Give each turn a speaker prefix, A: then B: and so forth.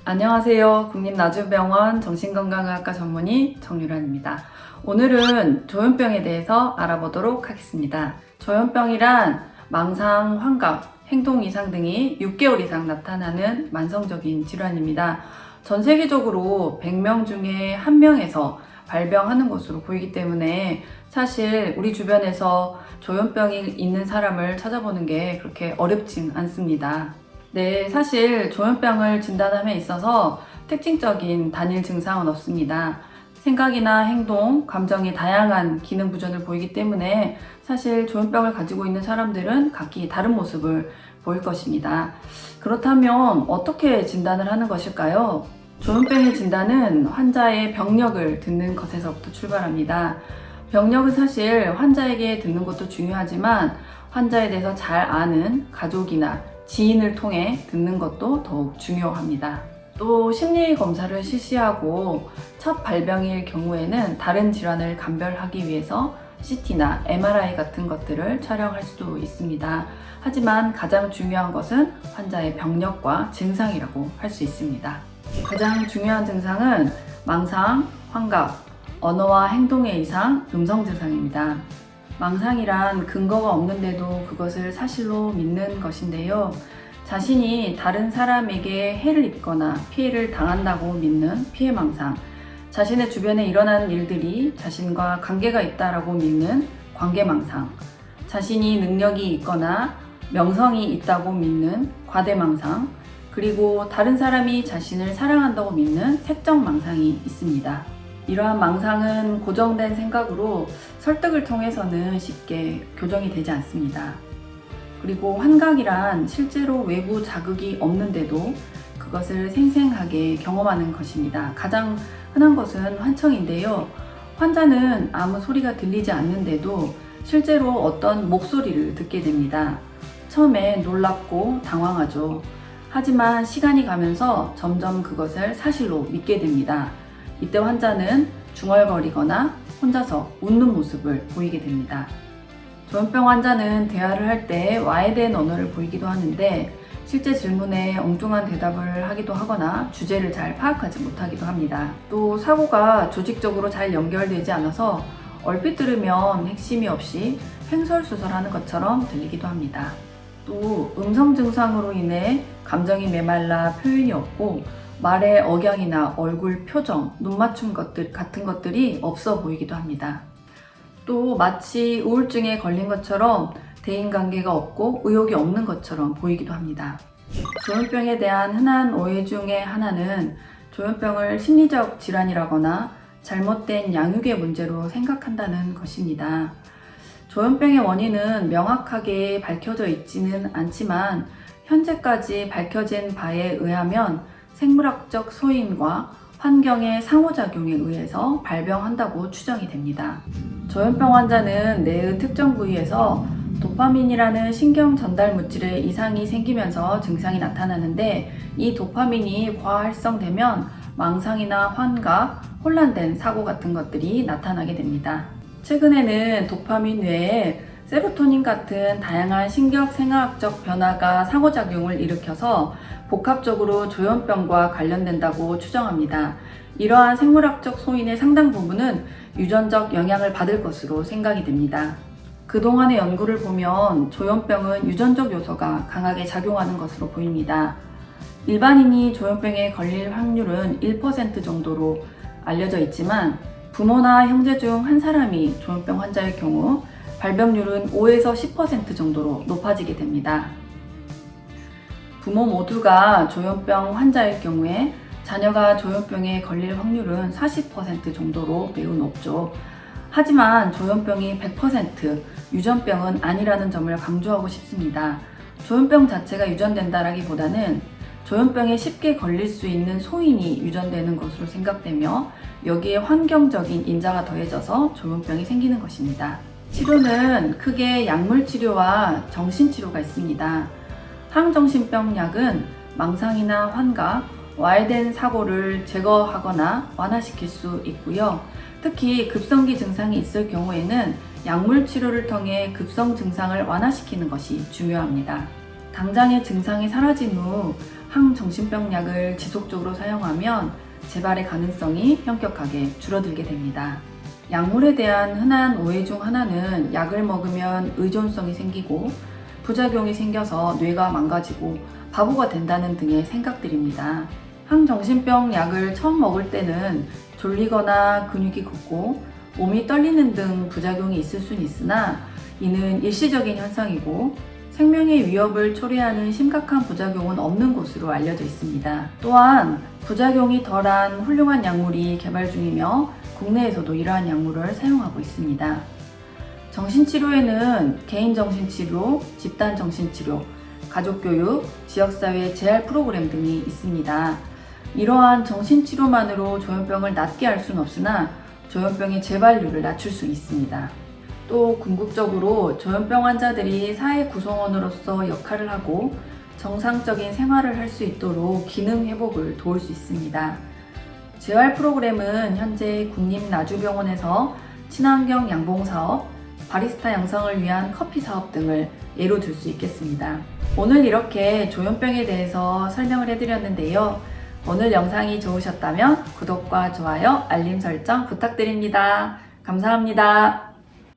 A: 안녕하세요. 국립나주병원 정신건강의학과 전문의 정유란입니다. 오늘은 조현병에 대해서 알아보도록 하겠습니다. 조현병이란 망상, 환각, 행동 이상 등이 6개월 이상 나타나는 만성적인 질환입니다. 전 세계적으로 100명 중에 1명에서 발병하는 것으로 보이기 때문에 사실 우리 주변에서 조현병이 있는 사람을 찾아보는 게 그렇게 어렵진 않습니다. 네, 사실 조현병을 진단함에 있어서 특징적인 단일 증상은 없습니다. 생각이나 행동, 감정의 다양한 기능 부전을 보이기 때문에 사실 조현병을 가지고 있는 사람들은 각기 다른 모습을 보일 것입니다. 그렇다면 어떻게 진단을 하는 것일까요? 조현병의 진단은 환자의 병력을 듣는 것에서부터 출발합니다. 병력은 사실 환자에게 듣는 것도 중요하지만 환자에 대해서 잘 아는 가족이나 지인을 통해 듣는 것도 더욱 중요합니다. 또 심리 검사를 실시하고 첫 발병일 경우에는 다른 질환을 감별하기 위해서 CT나 MRI 같은 것들을 촬영할 수도 있습니다. 하지만 가장 중요한 것은 환자의 병력과 증상이라고 할 수 있습니다. 가장 중요한 증상은 망상, 환각, 언어와 행동의 이상, 음성 증상입니다. 망상이란 근거가 없는데도 그것을 사실로 믿는 것인데요. 자신이 다른 사람에게 해를 입거나 피해를 당한다고 믿는 피해망상, 자신의 주변에 일어나는 일들이 자신과 관계가 있다고 믿는 관계망상, 자신이 능력이 있거나 명성이 있다고 믿는 과대망상, 그리고 다른 사람이 자신을 사랑한다고 믿는 색정망상이 있습니다. 이러한 망상은 고정된 생각으로 설득을 통해서는 쉽게 교정이 되지 않습니다. 그리고 환각이란 실제로 외부 자극이 없는데도 그것을 생생하게 경험하는 것입니다. 가장 흔한 것은 환청인데요. 환자는 아무 소리가 들리지 않는데도 실제로 어떤 목소리를 듣게 됩니다. 처음에 놀랍고 당황하죠. 하지만 시간이 가면서 점점 그것을 사실로 믿게 됩니다. 이때 환자는 중얼거리거나 혼자서 웃는 모습을 보이게 됩니다. 조현병 환자는 대화를 할 때 와해된 언어를 보이기도 하는데 실제 질문에 엉뚱한 대답을 하기도 하거나 주제를 잘 파악하지 못하기도 합니다. 또 사고가 조직적으로 잘 연결되지 않아서 얼핏 들으면 핵심이 없이 횡설수설하는 것처럼 들리기도 합니다. 또 음성 증상으로 인해 감정이 메말라 표현이 없고 말의 억양이나 얼굴 표정, 눈 맞춤 같은 것들이 없어 보이기도 합니다. 또 마치 우울증에 걸린 것처럼 대인관계가 없고 의욕이 없는 것처럼 보이기도 합니다. 조현병에 대한 흔한 오해 중에 하나는 조현병을 심리적 질환이라거나 잘못된 양육의 문제로 생각한다는 것입니다. 조현병의 원인은 명확하게 밝혀져 있지는 않지만 현재까지 밝혀진 바에 의하면 생물학적 소인과 환경의 상호작용에 의해서 발병한다고 추정이 됩니다. 조현병 환자는 뇌의 특정 부위에서 도파민이라는 신경 전달 물질에 이상이 생기면서 증상이 나타나는데 이 도파민이 과활성되면 망상이나 환각, 혼란된 사고 같은 것들이 나타나게 됩니다. 최근에는 도파민 외에 세로토닌 같은 다양한 신경생화학적 변화가 상호작용을 일으켜서 복합적으로 조현병과 관련된다고 추정합니다. 이러한 생물학적 소인의 상당 부분은 유전적 영향을 받을 것으로 생각이 됩니다. 그동안의 연구를 보면 조현병은 유전적 요소가 강하게 작용하는 것으로 보입니다. 일반인이 조현병에 걸릴 확률은 1% 정도로 알려져 있지만 부모나 형제 중 한 사람이 조현병 환자일 경우 발병률은 5에서 10% 정도로 높아지게 됩니다. 부모 모두가 조현병 환자일 경우에 자녀가 조현병에 걸릴 확률은 40% 정도로 매우 높죠. 하지만 조현병이 100% 유전병은 아니라는 점을 강조하고 싶습니다. 조현병 자체가 유전된다라기보다는 조현병에 쉽게 걸릴 수 있는 소인이 유전되는 것으로 생각되며 여기에 환경적인 인자가 더해져서 조현병이 생기는 것입니다. 치료는 크게 약물 치료와 정신치료가 있습니다. 항정신병 약은 망상이나 환각, 와해된 사고를 제거하거나 완화시킬 수 있고요. 특히 급성기 증상이 있을 경우에는 약물 치료를 통해 급성 증상을 완화시키는 것이 중요합니다. 당장의 증상이 사라진 후 항정신병 약을 지속적으로 사용하면 재발의 가능성이 현격하게 줄어들게 됩니다. 약물에 대한 흔한 오해 중 하나는 약을 먹으면 의존성이 생기고 부작용이 생겨서 뇌가 망가지고 바보가 된다는 등의 생각들입니다. 항정신병 약을 처음 먹을 때는 졸리거나 근육이 걷고 몸이 떨리는 등 부작용이 있을 수는 있으나 이는 일시적인 현상이고 생명의 위협을 초래하는 심각한 부작용은 없는 것으로 알려져 있습니다. 또한 부작용이 덜한 훌륭한 약물이 개발 중이며 국내에서도 이러한 약물을 사용하고 있습니다. 정신치료에는 개인정신치료, 집단정신치료, 가족교육, 지역사회 재활 프로그램 등이 있습니다. 이러한 정신치료만으로 조현병을 낫게 할 수는 없으나 조현병의 재발률을 낮출 수 있습니다. 또 궁극적으로 조현병 환자들이 사회 구성원으로서 역할을 하고 정상적인 생활을 할 수 있도록 기능 회복을 도울 수 있습니다. 재활 프로그램은 현재 국립나주병원에서 친환경 양봉 사업, 바리스타 양성을 위한 커피 사업 등을 예로 들 수 있겠습니다. 오늘 이렇게 조현병에 대해서 설명을 해드렸는데요. 오늘 영상이 좋으셨다면 구독과 좋아요, 알림 설정 부탁드립니다. 감사합니다.